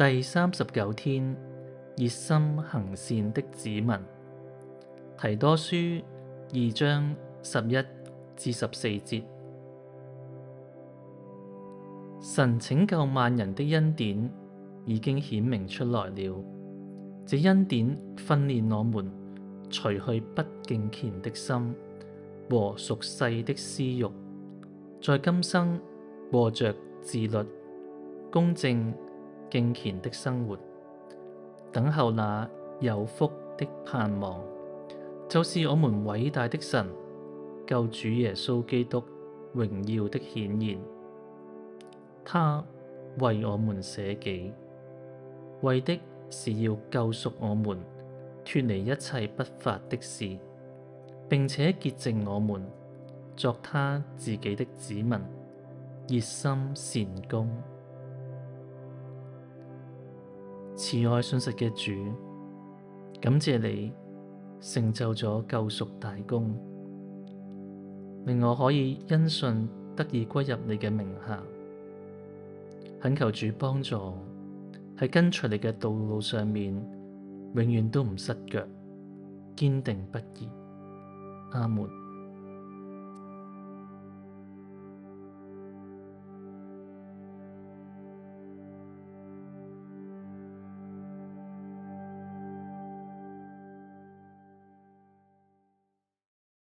第39天，熱心行善的子民。提多書2章11至14節。神拯救萬人的恩典已經顯明出來了，這恩典訓練我們除去不敬虔的心和屬世的私欲，在今生過着自律、公正、敬虔的生活，等候那有福的盼望，就是我們偉大的神救主耶穌基督榮耀的顯現。他為我們捨己，為的是要救贖我們脫離一切不法的事，並且潔淨我們作他自己的子民，熱心善工。慈愛信實嘅主，感謝你成就咗救贖大功，令我可以因信得以歸入你嘅名下。懇求主幫助我喺跟隨你嘅道路上面，永遠都唔失腳，堅定不移。阿門。